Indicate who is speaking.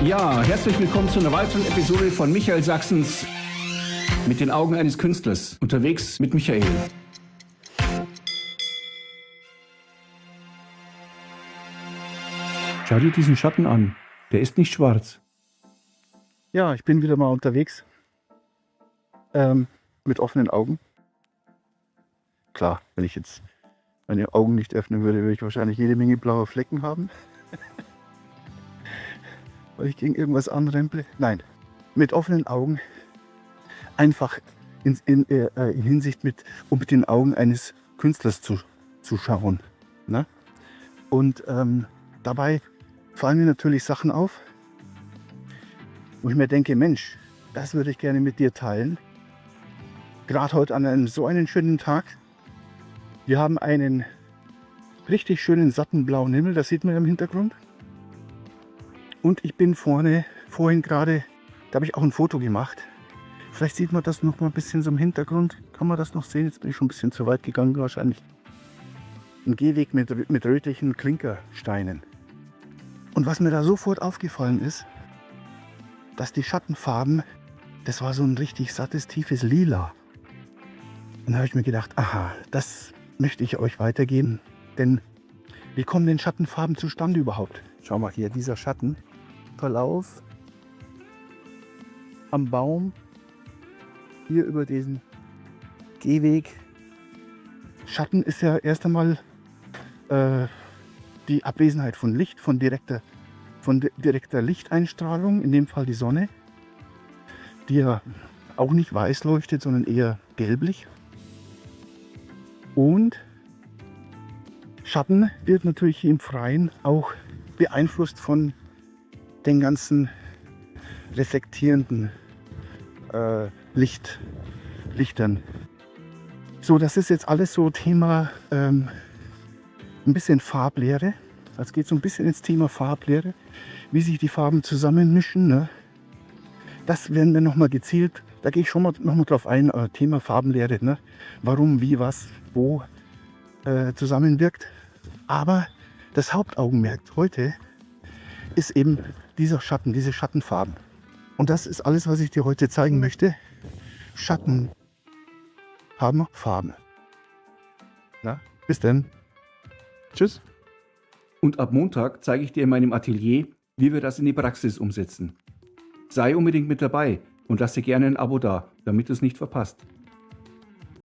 Speaker 1: Ja, herzlich willkommen zu einer weiteren Episode von Michael Sachsens mit den Augen eines Künstlers. Unterwegs mit Michael. Schau dir diesen Schatten an. Der ist nicht schwarz.
Speaker 2: Ja, ich bin wieder mal unterwegs. Mit offenen Augen. Klar, wenn ich jetzt meine Augen nicht öffnen würde, würde ich wahrscheinlich jede Menge blaue Flecken haben. Weil ich gegen irgendwas anremple. Nein, mit offenen Augen. Einfach in Hinsicht um mit den Augen eines Künstlers zu schauen. Ne? Und dabei fallen mir natürlich Sachen auf, wo ich mir denke, Mensch, das würde ich gerne mit dir teilen. Gerade heute an einem so einen schönen Tag. Wir haben einen richtig schönen satten blauen Himmel, das sieht man im Hintergrund. Und ich bin vorhin gerade, da habe ich auch ein Foto gemacht. Vielleicht sieht man das noch mal ein bisschen so im Hintergrund. Kann man das noch sehen? Jetzt bin ich schon ein bisschen zu weit gegangen wahrscheinlich. Ein Gehweg mit rötlichen Klinkersteinen. Und was mir da sofort aufgefallen ist, dass die Schattenfarben, das war so ein richtig sattes, tiefes Lila. Und da habe ich mir gedacht, aha, das möchte ich euch weitergeben. Denn wie kommen denn Schattenfarben zustande überhaupt? Schau mal hier, dieser Schattenverlauf am Baum, hier über diesen Gehweg. Schatten ist ja erst einmal die Abwesenheit von Licht, von direkter Lichteinstrahlung, in dem Fall die Sonne, die ja auch nicht weiß leuchtet, sondern eher gelblich. Und Schatten wird natürlich im Freien auch beeinflusst von den ganzen reflektierenden Lichtern. So, das ist jetzt alles so Thema ein bisschen Farblehre. Es geht so ein bisschen ins Thema Farblehre, wie sich die Farben zusammenmischen. Ne? Das werden wir nochmal gezielt, da gehe ich schon mal nochmal drauf ein, Thema Farbenlehre. Ne? Warum, wie, was, wo zusammenwirkt. Aber das Hauptaugenmerk heute ist eben dieser Schatten, diese Schattenfarben. Und das ist alles, was ich dir heute zeigen möchte. Schatten haben Farben. Na, bis dann. Tschüss.
Speaker 1: Und ab Montag zeige ich dir in meinem Atelier, wie wir das in die Praxis umsetzen. Sei unbedingt mit dabei und lass dir gerne ein Abo da, damit du es nicht verpasst.